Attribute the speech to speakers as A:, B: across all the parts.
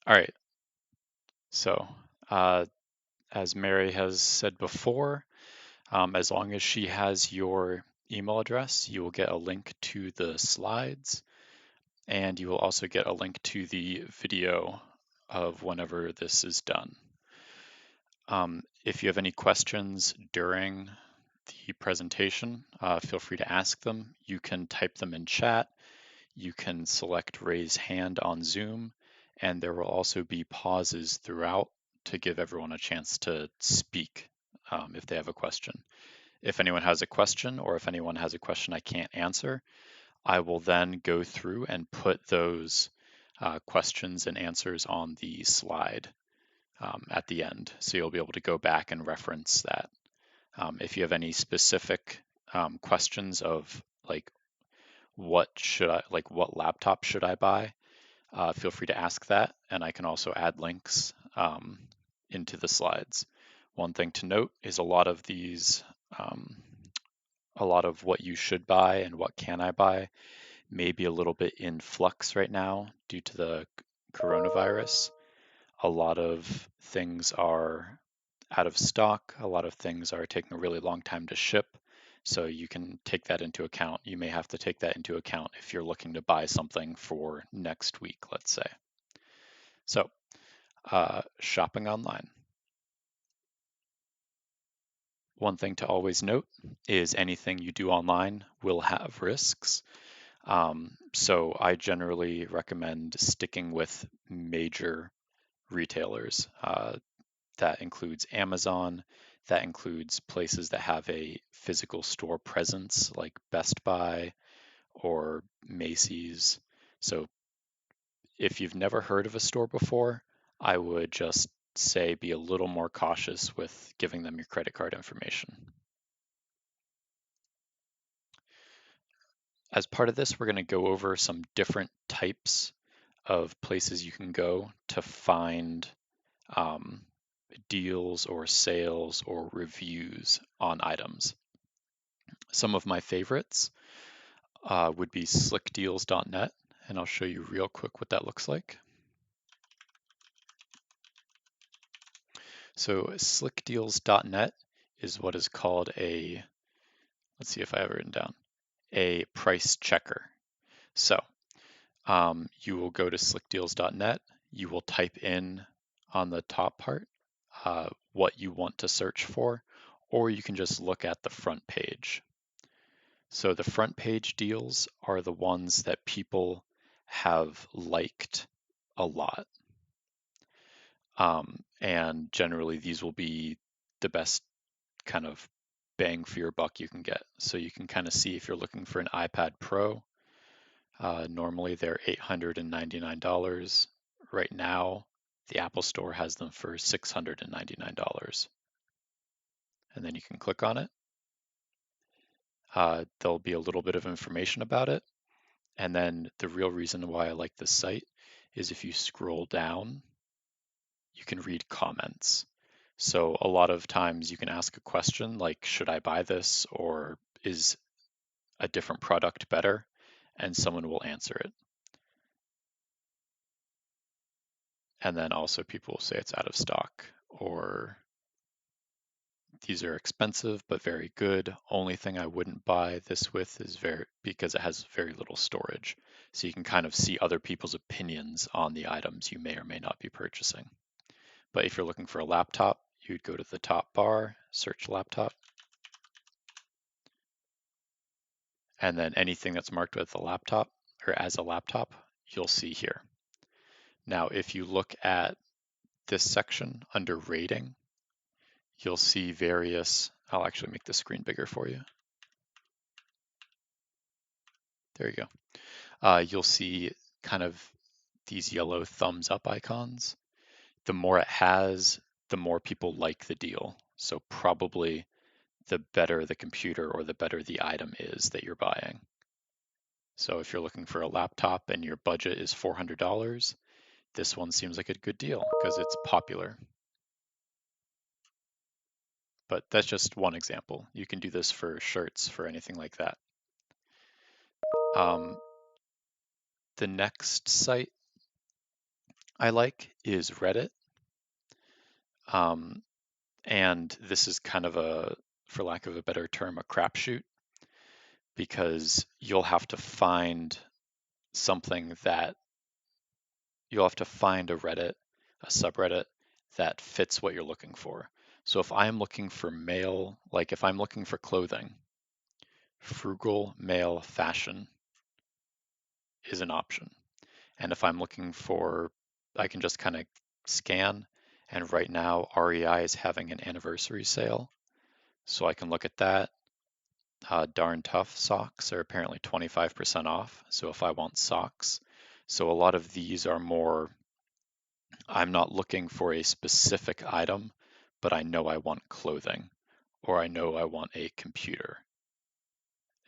A: All right, so as Mary has said before, as long as she has your email address, you will get a link to the slides, and you will also get a link to the video of whenever this is done. If you have any questions during the presentation, feel free to ask them. You can type them in chat. You can select raise hand on Zoom, and there will also be pauses throughout to give everyone a chance to speak if they have a question. If anyone has a question, or if anyone has a question I can't answer, I will then go through and put those questions and answers on the slide at the end. So you'll be able to go back and reference that. If you have any specific questions of like what laptop should I buy, feel free to ask that, and I can also add links into the slides. One thing to note is a lot of what you should buy and what can I buy may be a little bit in flux right now due to the coronavirus. A lot of things are out of stock. A lot of things are taking a really long time to ship. So you can take that into account. You may have to take that into account if you're looking to buy something for next week, let's say. So, shopping online. One thing to always note is anything you do online will have risks. So I generally recommend sticking with major retailers. That includes Amazon, that includes places that have a physical store presence like Best Buy or Macy's. So if you've never heard of a store before, I would just say be a little more cautious with giving them your credit card information. As part of this, we're going to go over some different types of places you can go to find um, deals or sales or reviews on items. Some of my favorites would be slickdeals.net, and I'll show you real quick what that looks like. So slickdeals.net is what is called a, let's see if I have it written down, a price checker. So you will go to slickdeals.net, you will type in on the top part what you want to search for, or you can just look at the front page. So the front page deals are the ones that people have liked a lot. And generally these will be the best kind of bang for your buck you can get. So you can kind of see if you're looking for an iPad Pro, normally they're $899. Right now, the Apple Store has them for $699. And then you can click on it. There'll be a little bit of information about it. And then the real reason why I like this site is if you scroll down, you can read comments. So a lot of times you can ask a question like, should I buy this, or is a different product better? And someone will answer it. And then also people will say it's out of stock, or these are expensive but very good. Only thing I wouldn't buy this with is because it has very little storage. So you can kind of see other people's opinions on the items you may or may not be purchasing. But if you're looking for a laptop, you'd go to the top bar, search laptop, and then anything that's marked with a laptop or as a laptop, you'll see here. Now, if you look at this section under rating, you'll see various, I'll actually make the screen bigger for you. There you go. You'll see kind of these yellow thumbs up icons. The more it has, the more people like the deal. So probably the better the computer or the better the item is that you're buying. So if you're looking for a laptop and your budget is $400, this one seems like a good deal because it's popular. But that's just one example. You can do this for shirts, for anything like that. The next site I like is Reddit. Um, and this is kind of for lack of a better term, a crapshoot because something that you'll have to find a Reddit, a subreddit that fits what you're looking for. So if I'm looking for male, like if I'm looking for clothing, frugal male fashion is an option. And if I'm looking for, I can just kind of scan. And right now, REI is having an anniversary sale. So I can look at that. Darn Tough socks are apparently 25% off. So if I want socks, so a lot of these are more, I'm not looking for a specific item, but I know I want clothing or I know I want a computer.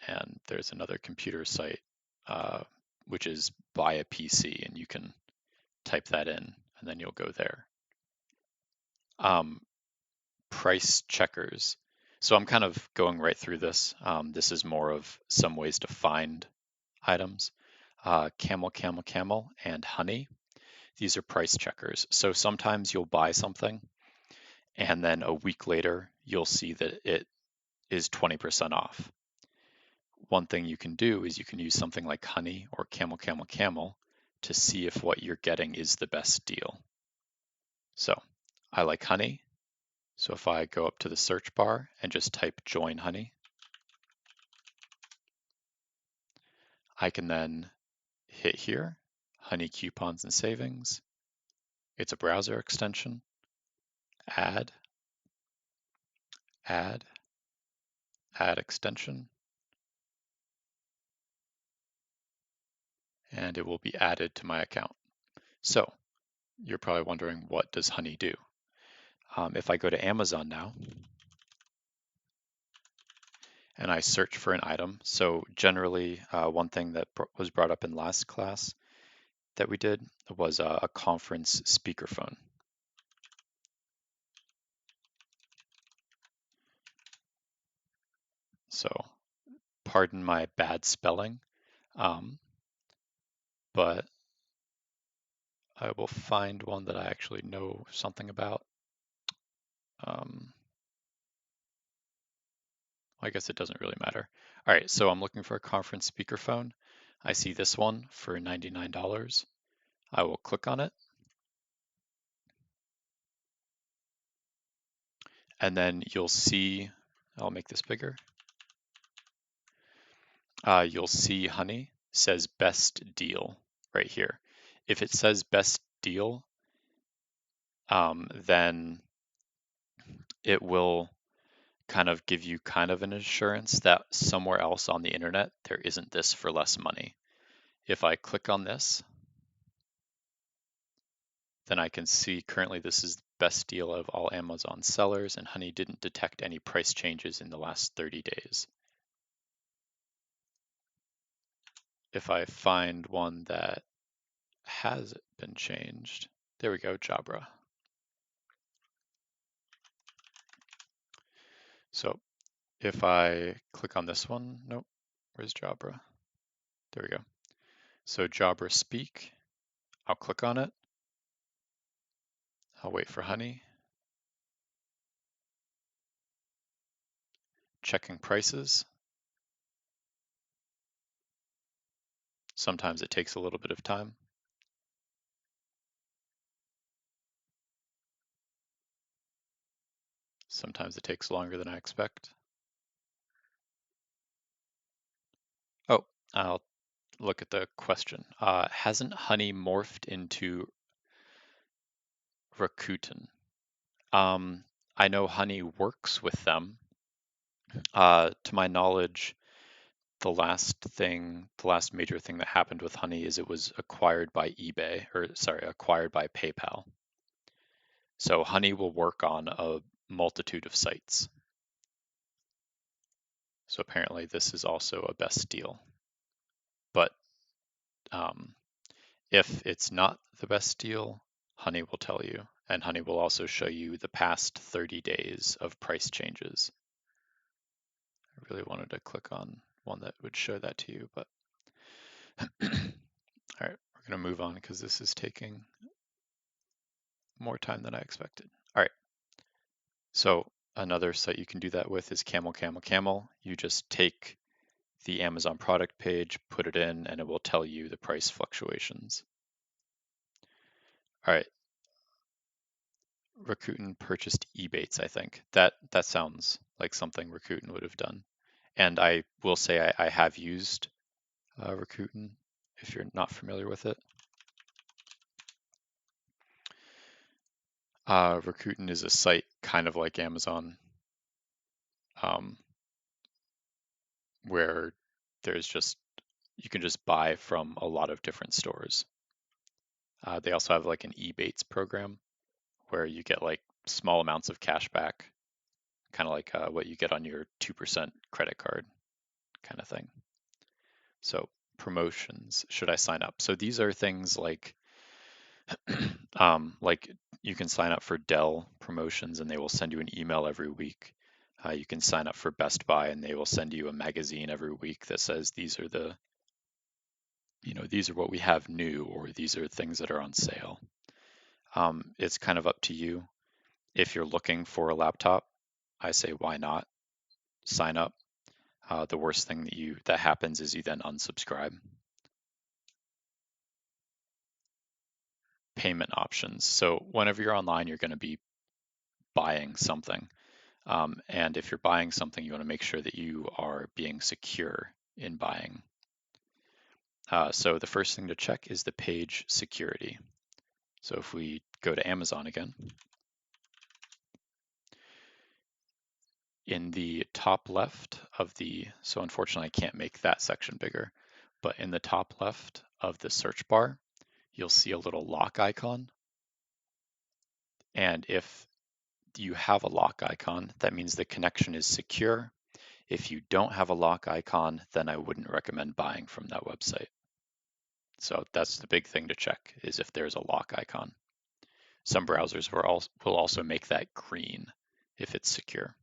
A: And there's another computer site, uh, which is buy a PC, and you can type that in and then you'll go there. Um, Price checkers. So I'm kind of going right through this. This is more of some ways to find items. Camel, camel, camel, and honey. These are price checkers. So sometimes you'll buy something and then a week later you'll see that it is 20% off. One thing you can do is you can use something like honey or camel, camel, camel to see if what you're getting is the best deal. So I like honey. So if I go up to the search bar and just type join honey, I can then hit here, honey coupons and savings. It's a browser extension, add, add, add extension, and it will be added to my account. So you're probably wondering, what does honey do? If I go to Amazon now and I search for an item, so generally one thing that was brought up in last class that we did was a conference speakerphone. So pardon my bad spelling, but I will find one that I actually know something about. I guess it doesn't really matter. All right, so I'm looking for a conference speakerphone. I see this one for $99. I will click on it. And then you'll see, I'll make this bigger. You'll see honey says best deal right here. If it says best deal, then it will kind of give you kind of an assurance that somewhere else on the internet, there isn't this for less money. If I click on this, then I can see currently this is the best deal of all Amazon sellers, and honey didn't detect any price changes in the last 30 days. If I find one that has been changed, there we go, Jabra. So if I click on this one, nope, where's Jabra? There we go. So Jabra Speak, I'll click on it. I'll wait for honey. Checking prices. Sometimes it takes a little bit of time. Sometimes it takes longer than I expect. Oh, I'll look at the question. Hasn't honey morphed into Rakuten? I know honey works with them. To my knowledge, the last major thing that happened with honey is it was acquired by eBay, or sorry, acquired by PayPal. So honey will work on a multitude of sites. So apparently this is also a best deal. But if it's not the best deal, honey will tell you, and honey will also show you the past 30 days of price changes. I really wanted to click on one that would show that to you, but all right, we're going to move on because this is taking more time than I expected. All right. So another site you can do that with is Camel Camel Camel. You just take the Amazon product page, put it in, and it will tell you the price fluctuations. All right. Rakuten purchased Ebates, I think. That sounds like something Rakuten would have done. And I will say I have used Rakuten if you're not familiar with it. Rakuten is a site kind of like Amazon, um, where there's just you can just buy from a lot of different stores. They also have like an Ebates program where you get like small amounts of cash back, kind of like what you get on your 2% credit card kind of thing. So promotions, should I sign up? So these are things like you can sign up for Dell promotions and they will send you an email every week. You can sign up for Best Buy and they will send you a magazine every week that says these are these are what we have new, or these are things that are on sale. It's kind of up to you. If you're looking for a laptop, I say why not sign up. The worst thing that happens is you then unsubscribe. Payment options. So whenever you're online, you're going to be buying something. And if you're buying something, you want to make sure that you are being secure in buying. So the first thing to check is the page security. So if we go to Amazon again, in the top left of so unfortunately I can't make that section bigger, but in the top left of the search bar, you'll see a little lock icon. And if you have a lock icon, that means the connection is secure. If you don't have a lock icon, then I wouldn't recommend buying from that website. So that's the big thing to check, is if there's a lock icon. Some browsers will also make that green if it's secure.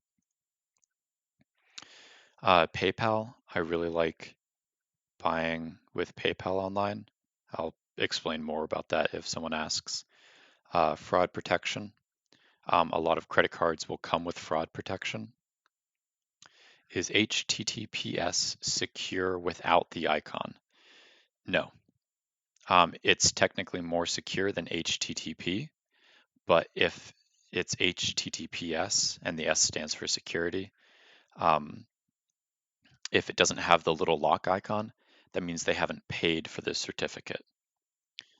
A: PayPal, I really like buying with PayPal online. I'll explain more about that if someone asks. Fraud protection. A lot of credit cards will come with fraud protection. Is HTTPS secure without the icon? No. It's technically more secure than HTTP, but if it's HTTPS and the S stands for security, um, if it doesn't have the little lock icon, that means they haven't paid for the certificate.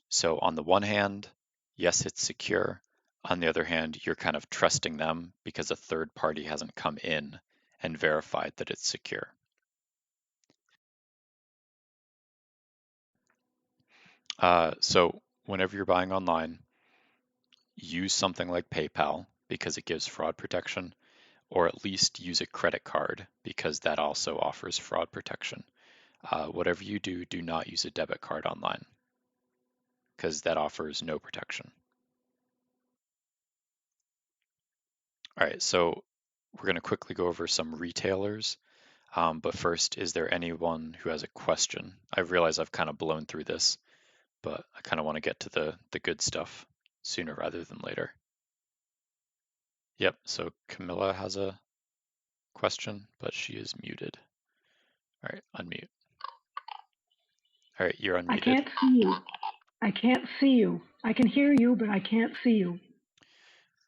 A: So on the one hand, yes, it's secure. On the other hand, you're kind of trusting them because a third party hasn't come in and verified that it's secure. So whenever you're buying online, use something like PayPal because it gives fraud protection, or at least use a credit card because that also offers fraud protection. Whatever you do, do not use a debit card online because that offers no protection. All right, so we're going to quickly go over some retailers. But first, is there anyone who has a question? I realize I've kind of blown through this, but I kind of want to get to the good stuff sooner rather than later. Yep, so Camilla has a question, but she is muted. All right, unmute. All right, you're unmuted.
B: I can't see you. I can't see you. I can hear you, but I can't see you.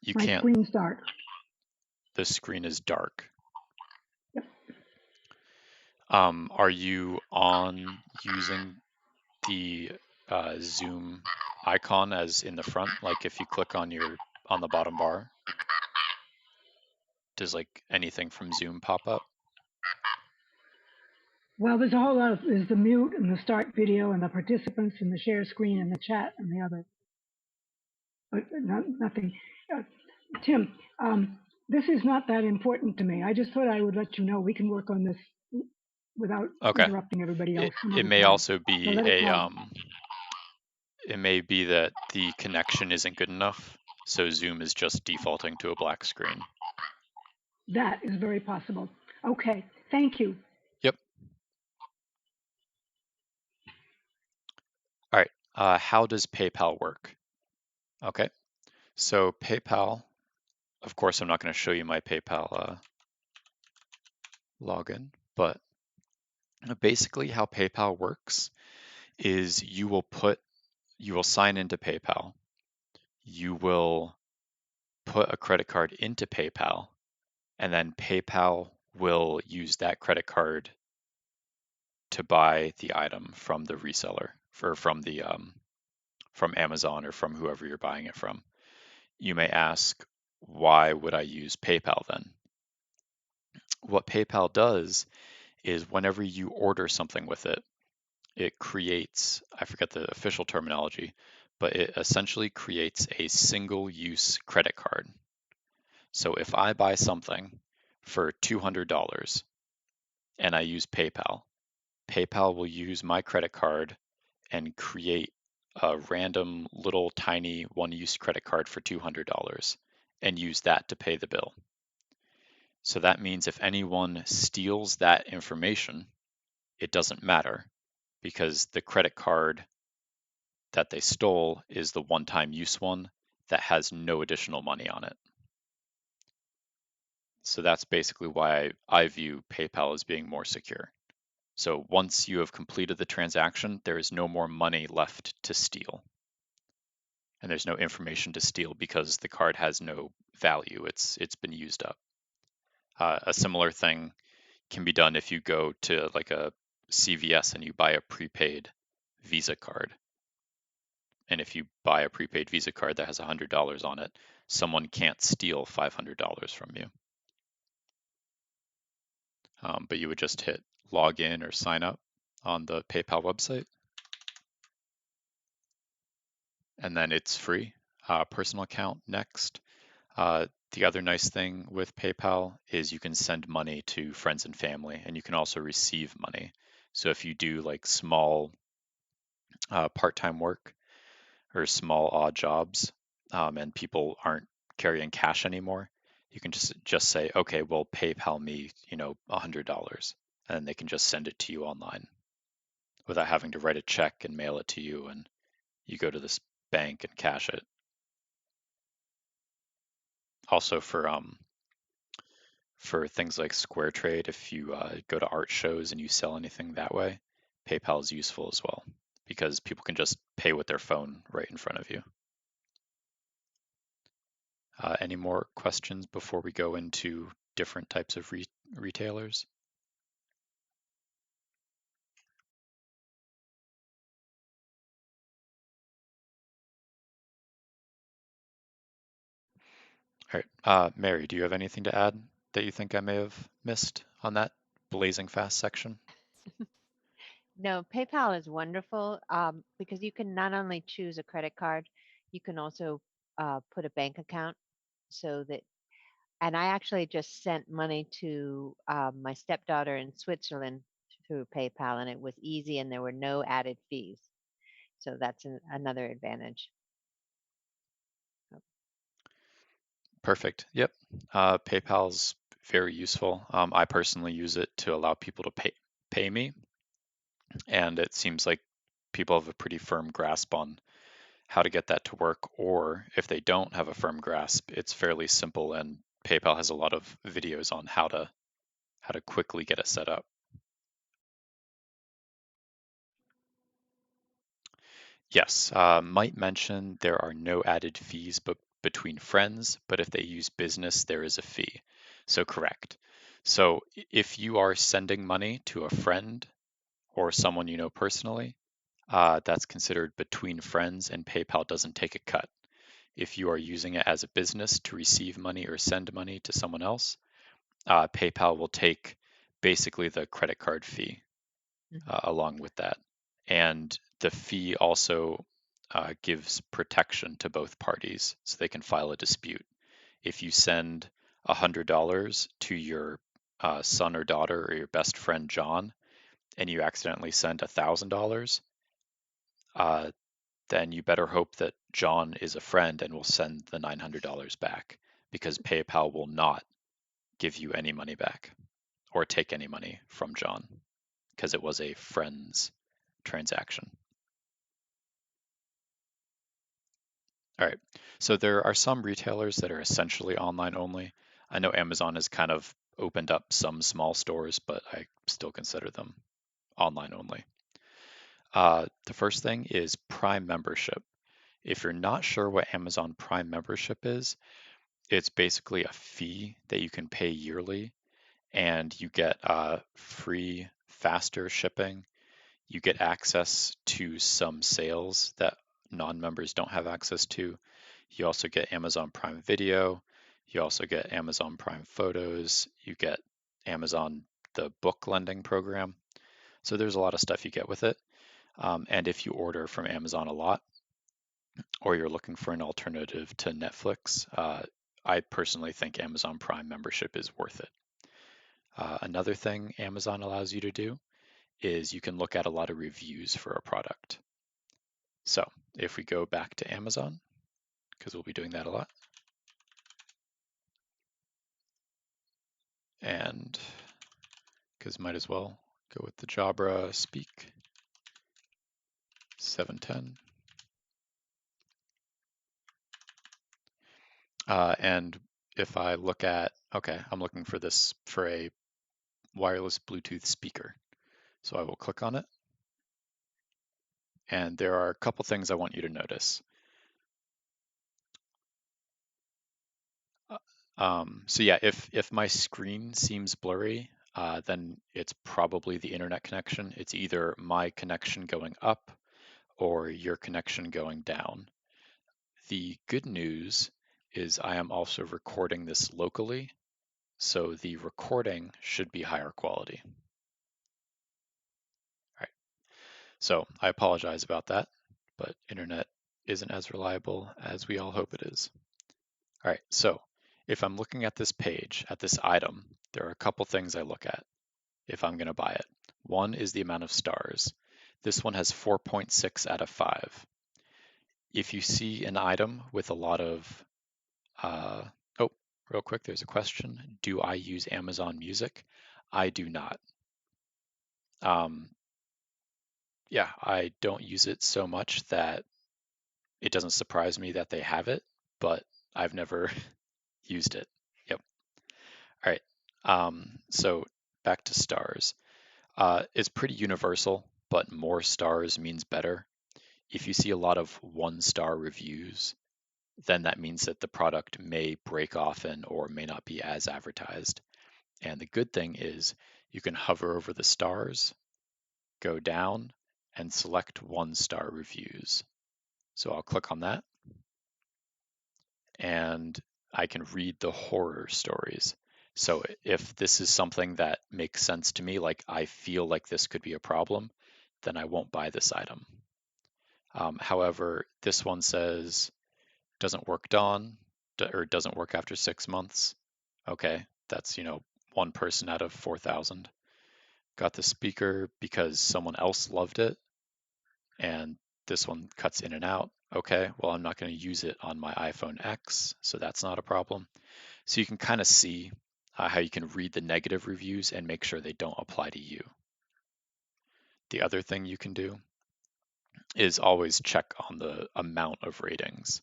A: You
B: My
A: can't,
B: screen's dark.
A: the screen is dark.
B: Yep.
A: Are you on using the Zoom icon as in the front? Like if you click on the bottom bar, does like anything from Zoom pop up?
B: Well, there's a whole lot of, there's the mute and the start video and the participants and the share screen and the chat and the other, but nothing. Uh, Tim, this is not that important to me. I just thought I would let you know we can work on this without
A: Okay.
B: interrupting everybody else some
A: It
B: other
A: may
B: time.
A: also
B: So
A: be
B: let it go.
A: it may be that the connection isn't good enough, so Zoom is just defaulting to a black screen.
B: That is very possible. Okay, thank you.
A: Yep. All right. How does PayPal work? Okay. So PayPal, of course, I'm not going to show you my PayPal login, but basically how PayPal works is you will sign into PayPal. You will put a credit card into PayPal, and then PayPal will use that credit card to buy the item from the reseller or from Amazon or from whoever you're buying it from. You may ask, why would I use PayPal then? What PayPal does is whenever you order something with it, it creates, I forget the official terminology, but it essentially creates a single use credit card. So if I buy something for $200 and I use PayPal, PayPal will use my credit card and create a random little tiny one use credit card for $200 and use that to pay the bill. So that means if anyone steals that information, it doesn't matter because the credit card that they stole is the one time use one that has no additional money on it. So that's basically why I view PayPal as being more secure. So once you have completed the transaction, there is no more money left to steal. And there's no information to steal because the card has no value. It's been used up. A similar thing can be done if you go to like a CVS and you buy a prepaid Visa card. And if you buy a prepaid Visa card that has $100 on it, someone can't steal $500 from you. But you would just hit login or sign up on the PayPal website, and then it's free. Personal account next. The other nice thing with PayPal is you can send money to friends and family, and you can also receive money. So if you do like small part-time work or small odd jobs, and people aren't carrying cash anymore, you can just say, okay, well, PayPal me, $100, and they can just send it to you online without having to write a check and mail it to you, and you go to this bank and cash it. Also for things like Square Trade, if you go to art shows and you sell anything that way, PayPal is useful as well because people can just pay with their phone right in front of you. Any more questions before we go into different types of retailers? All right, Mary, do you have anything to add that you think I may have missed on that blazing fast section?
C: No, PayPal is wonderful because you can not only choose a credit card, you can also put a bank account so that, and I actually just sent money to my stepdaughter in Switzerland through PayPal, and it was easy and there were no added fees. So that's another advantage.
A: Perfect. Yep. PayPal's very useful. I personally use it to allow people to pay me, and it seems like people have a pretty firm grasp on how to get that to work. Or if they don't have a firm grasp, it's fairly simple, and PayPal has a lot of videos on how to quickly get it set up. Yes, might mention there are no added fees between friends, but if they use business, there is a fee. So correct. So if you are sending money to a friend or someone you know personally, that's considered between friends and PayPal doesn't take a cut. If you are using it as a business to receive money or send money to someone else, PayPal will take basically the credit card fee
C: Mhm.
A: along with that. And the fee also gives protection to both parties so they can file a dispute. If you send $100 to your son or daughter or your best friend John, and you accidentally send $1,000, uh, then you better hope that John is a friend and will send the $900 back because PayPal will not give you any money back or take any money from John because it was a friend's transaction. All right. So there are some retailers that are essentially online only. I know Amazon has kind of opened up some small stores, but I still consider them online only. The first thing is Prime membership. If you're not sure what Amazon Prime membership is, it's basically a fee that you can pay yearly, and you get free, faster shipping. You get access to some sales that non-members don't have access to. You also get Amazon Prime Video. You also get Amazon Prime Photos. You get Amazon, the book lending program. So there's a lot of stuff you get with it. And if you order from Amazon a lot, or you're looking for an alternative to Netflix, I personally think Amazon Prime membership is worth it. Another thing Amazon allows you to do is you can look at a lot of reviews for a product. So if we go back to Amazon, because we'll be doing that a lot, and because might as well go with the Jabra Speak 710. And if I look at, okay, I'm looking for this for a wireless Bluetooth speaker. So I will click on it. And there are a couple things I want you to notice. So yeah, if my screen seems blurry, then it's probably the internet connection. It's either my connection going up or your connection going down. The good news is I am also recording this locally, so the recording should be higher quality. All right, so I apologize about that, but internet isn't as reliable as we all hope it is. All right, so if I'm looking at this page, at this item, there are a couple things I look at if I'm going to buy it. One is the amount of stars. This one has 4.6 out of 5. If you see an item with a lot of, oh, real quick, there's a question. Do I use Amazon Music? I do not. Yeah, I don't use it so much that it doesn't surprise me that they have it, but I've never used it. Yep. All right. So back to stars. It's pretty universal, but more stars means better. If you see a lot of 1-star reviews, then that means that the product may break often or may not be as advertised. And the good thing is you can hover over the stars, go down, and select 1-star reviews. So I'll click on that, and I can read the horror stories. So if this is something that makes sense to me, like I feel like this could be a problem, then I won't buy this item. However, this one says doesn't work dawn or doesn't work after 6 months. Okay, that's, one person out of 4,000. Got the speaker because someone else loved it, and this one cuts in and out. Okay, well, I'm not going to use it on my iPhone X, so that's not a problem. So you can kind of see how you can read the negative reviews and make sure they don't apply to you. The other thing you can do is always check on the amount of ratings.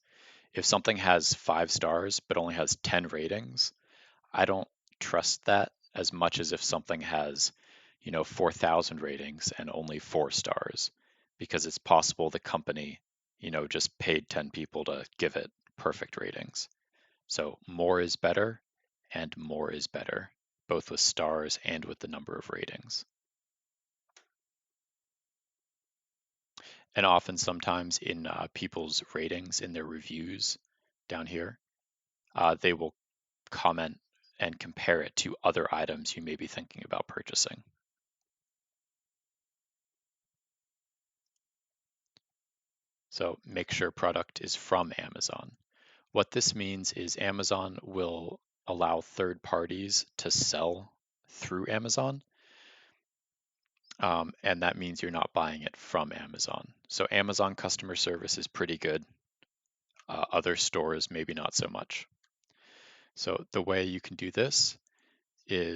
A: If something has 5 stars but only has 10 ratings, I don't trust that as much as if something has, 4,000 ratings and only 4 stars, because it's possible the company, just paid 10 people to give it perfect ratings. So more is better and more is better, both with stars and with the number of ratings. And often, sometimes in people's ratings, in their reviews down here, they will comment and compare it to other items you may be thinking about purchasing. So make sure product is from Amazon. What this means is Amazon will allow third parties to sell through Amazon. And that means you're not buying it from Amazon. So Amazon customer service is pretty good. Other stores, maybe not so much. So the way you can do this is